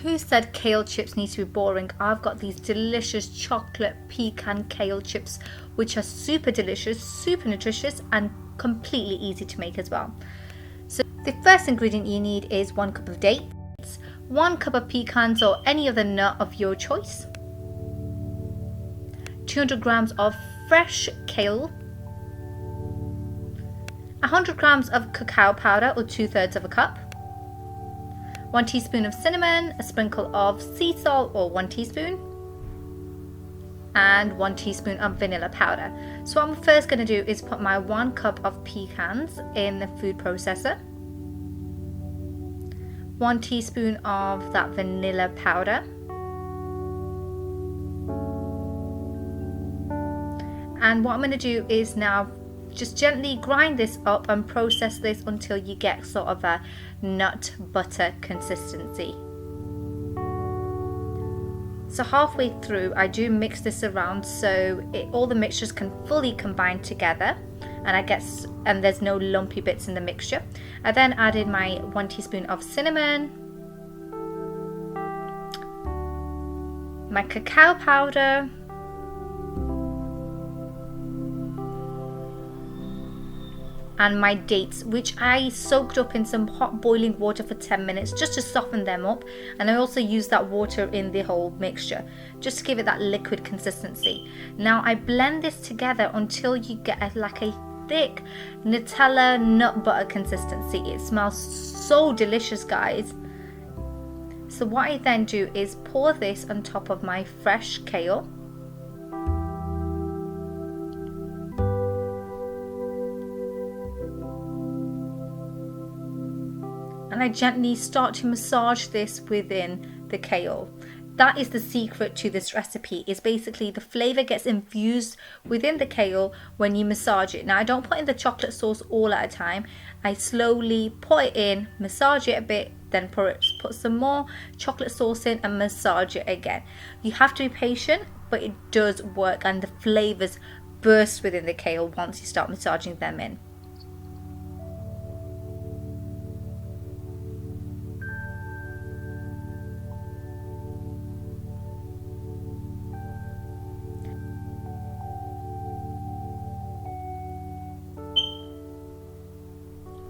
Who said kale chips need to be boring? I've got these delicious chocolate pecan kale chips, which are super delicious, super nutritious, and completely easy to make as well. So the first ingredient you need is 1 cup of dates, 1 cup of pecans or any other nut of your choice, 200 grams of fresh kale, 100 grams of cacao powder or 2/3 of a cup, 1 teaspoon of cinnamon, a sprinkle of sea salt or 1 teaspoon, and 1 teaspoon of vanilla powder. So what I'm first going to do is put my 1 cup of pecans in the food processor, 1 teaspoon of that vanilla powder, and what I'm going to do is now just gently grind this up and process this until you get sort of a nut butter consistency. So halfway through I do mix this around so all the mixtures can fully combine together, and there's no lumpy bits in the mixture. I then added my 1 teaspoon of cinnamon, my cacao powder, and my dates, which I soaked up in some hot boiling water for 10 minutes just to soften them up, and I also used that water in the whole mixture just to give it that liquid consistency. Now I blend this together until you get like a thick Nutella nut butter consistency. It smells so delicious, guys. So what I then do is pour this on top of my fresh kale. And I gently start to massage this within the kale. That is the secret to this recipe, is basically the flavor gets infused within the kale when you massage it. Now I don't put in the chocolate sauce all at a time. I slowly put it in, massage it a bit, then put some more chocolate sauce in and massage it again. You have to be patient, but it does work, and the flavors burst within the kale once you start massaging them in.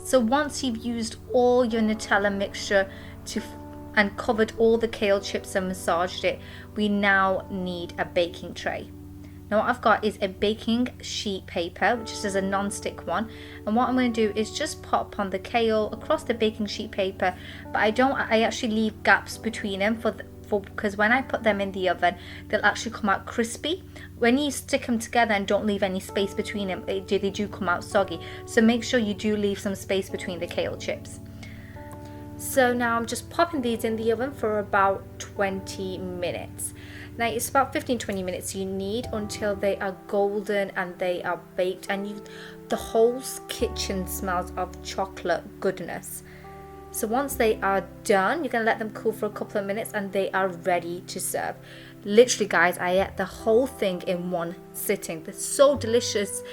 So once you've used all your Nutella mixture and covered all the kale chips and massaged it, we now need a baking tray. Now what I've got is a baking sheet paper, which is a non-stick one, and what I'm going to do is just pop on the kale across the baking sheet paper, but I actually leave gaps between them because when I put them in the oven, they'll actually come out crispy. When you stick them together and don't leave any space between them, they do come out soggy. So make sure you do leave some space between the kale chips. So now I'm just popping these in the oven for about 20 minutes. Now it's about 15-20 minutes you need until they are golden and they are baked, and the whole kitchen smells of chocolate goodness. So once they are done, you're going to let them cool for a couple of minutes and they are ready to serve. Literally, guys, I ate the whole thing in one sitting. They're so delicious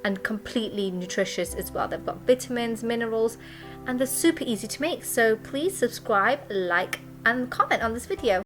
and completely nutritious as well. They've got vitamins, minerals, and they're super easy to make. So please subscribe, like, and comment on this video.